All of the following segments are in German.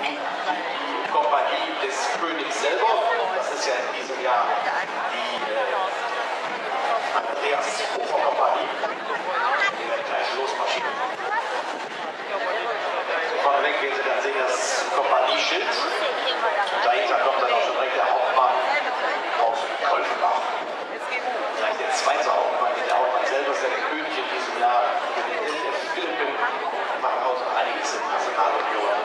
die Kompanie des Königs selber. Das ist ja in diesem Jahr die Andreas Hofer Kompanie. Die werden gleich losmarschieren. Vorneweg werden Sie dann sehen das Kompanieschild. Und dahinter kommt dann auch schon direkt der Hauptmann aus Kolfenbach. Vielleicht der zweite Hauptmann. Der Hauptmann selber ist ja der König in diesem Jahr. Der LF Philippen macht auch einiges in der Nationalunion.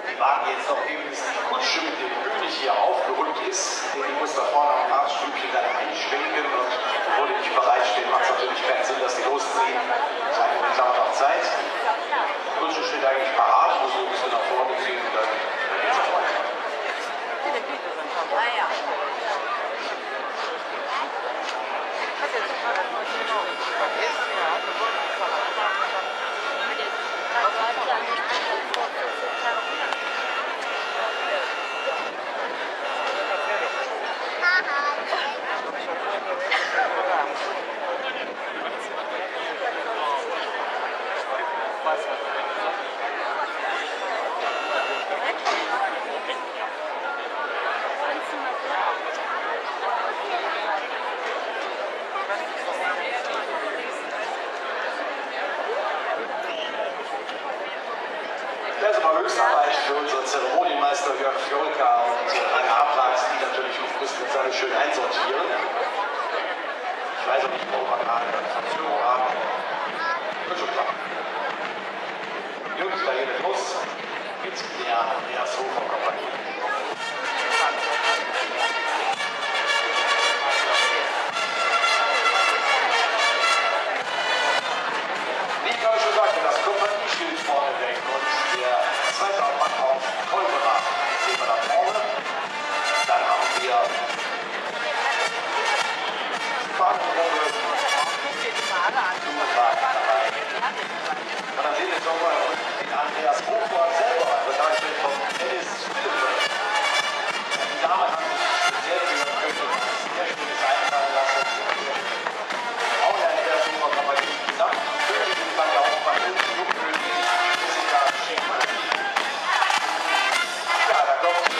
Wir warten jetzt noch eben, bis die Kutsche mit dem König hier aufgerückt ist. Die muss da vorne am Ratsstübchen dann einschwenken. Und obwohl die nicht bereitstehen, macht es natürlich keinen Sinn, dass die losziehen. Sagen wir, haben noch Zeit. Die Kutsche steht eigentlich parat, muss so ein bisschen nach vorne ziehen und dann geht's auch weiter. Das ist aber Höchstarbeit für unsere Zeremonienmeister Jörg Fjolka und Rainer Ablachs, die natürlich aufgerüstet sind, alles schön einsortieren. Ich weiß auch nicht, wo wir gerade eine Verzögerung haben. Wird schon klappen. Jungs, da geht es los. Jetzt der Andreas Hofer Kompanie. Wie ich euch schon sagte, das Kompanieschild vorne weg und der zweite Hauptmann auf Kolbenbach sehen wir da vorne. Dann haben wir Fahrgruppe dabei. Und dann sehen wir jetzt nochmal den Andreas Hofer selber, begleitet von Dennis Philippe. Die Dame hat sich speziell für den König sehr schönes einfallen lassen. Auch der Andreas Hofer Kompanie gesamt. Königin kann ja auch bei uns Jungkönig ein bisschen da schenken. Ja, da kommt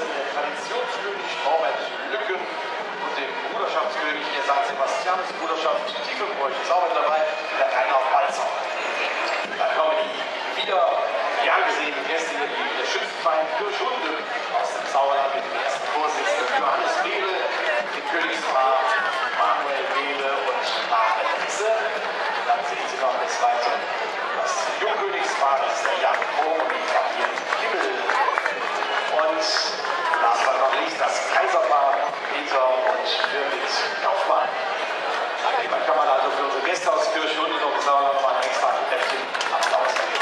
Achse der Traditionskönig Norbert Lücken und dem Bruderschaftskönig der St. Sebastiansbruderschaft Tiefenbräuch ist auch mit dabei, der Rainer Balzer. Dann kommen die wieder die angesehenen Gäste hier, der Schützenverein Kirchhunde aus dem Sauerland mit dem ersten Vorsitzenden Johannes Behle, dem Königspaar Manuel Behle und Maren Risse. Dann sehen Sie noch des Weiteren das Jungkönigspaar, das ist der Jan Bohm und die Fabienne Kimmel. Und last but not least das Kaiserpaar Peter und Birgit Kaufmann. Dann kann man also für unsere Gäste aus Kirchhunde noch mal ein extra Kräftchen Applaus geben.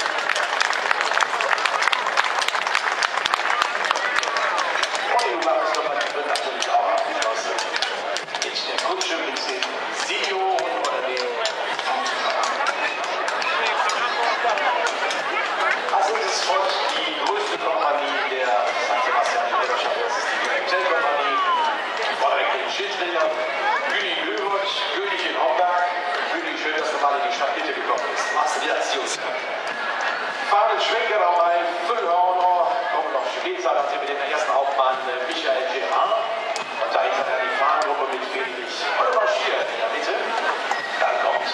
Und die Überraschung wird natürlich auch abgeschlossen mit der Kutsche, mit dem Sio oder dem also es ist heute die größte Kompanie der St. Sebastian-Bruderschaft. Das ist die Hotelkompanie. Vorneweg den Schildträger, König Löwert, König in Homberg. König, schön, dass du mal in die Stadt Mitte gekommen bist. Machst du dir als Jus. Fahren Schwenker noch mal, Füllhörner, kommen noch später, dann sind wir den ersten Hauptmann Michael Gerard. Und dahinter dann die Fahrengruppe mit Friedrich Oliver Schier in der Mitte. Dann kommt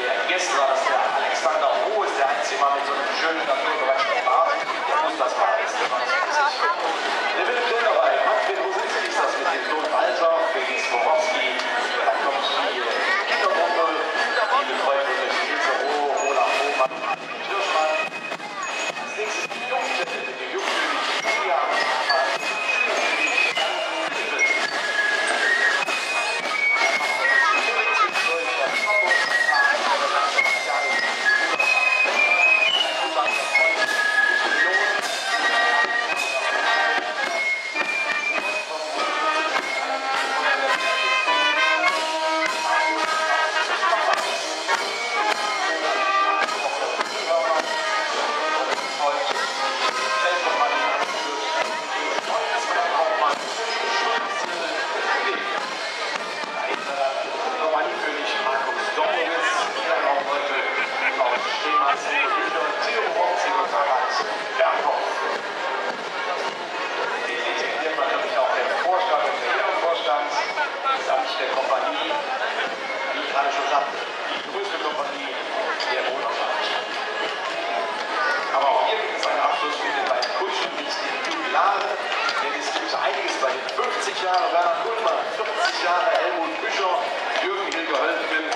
der Gästler, das ist der Alexander Roh, ist der einzige Mann mit so einem schönen naturgewachsenen Bart. Der muss das Bart ist der Mann. Der Philipp Klein dabei, Manfred Rosinski ist das mit dem Sohn Walter, Felix Borowski. Dann kommt die Kindergruppe, die betreut wird durch Ilse Roh, Olaf Hohmann, Hirschmann. Als nächstes die Jungstelle, die Jungkönig Julian der Kompanie, wie ich gerade schon sagte, die größte Kompanie der Bruderschaft. Aber auch hier gibt es einen Abschluss mit den beiden Kutschen mit den Jubilaren, denn es gibt einiges bei den 50 Jahre Werner Kuhlmann, 40 Jahre Helmut Büscher, Jürgen Hilger Hölzgen,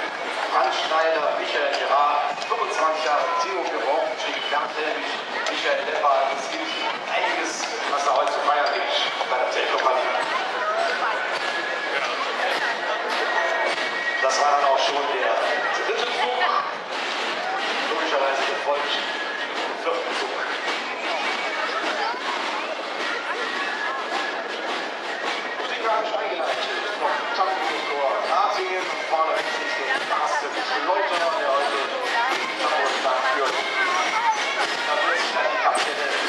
Franz Schneider, Michael Gerard, 25 Jahre Theo Gebrauchenschick, Bernd Helwig, Michael Lepper. Es gibt einiges, was da heute zu feiern gibt bei der Zellkompanie. Das war dann auch schon der dritte Zug. Logischerweise gefolgt vom vierten Zug. Musikalisch eingeleitet von Tankenmotor Ratingen und vorne rechts ist der Carsten Schleuter, der heute Hamburg führt. Da wird sich dann die Kapitelle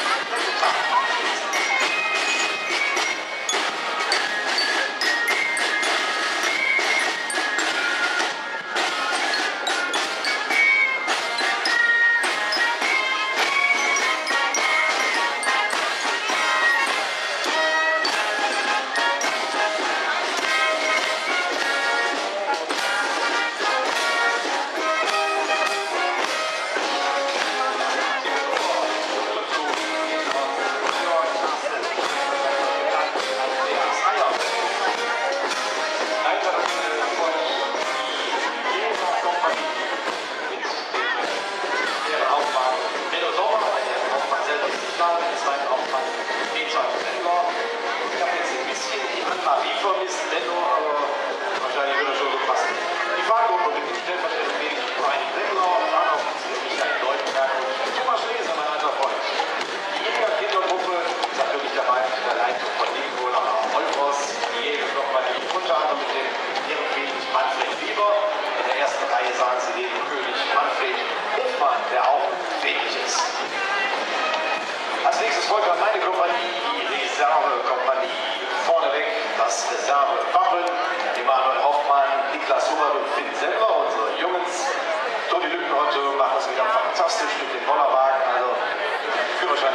fantastisch mit dem Bollerwagen, also Führerschein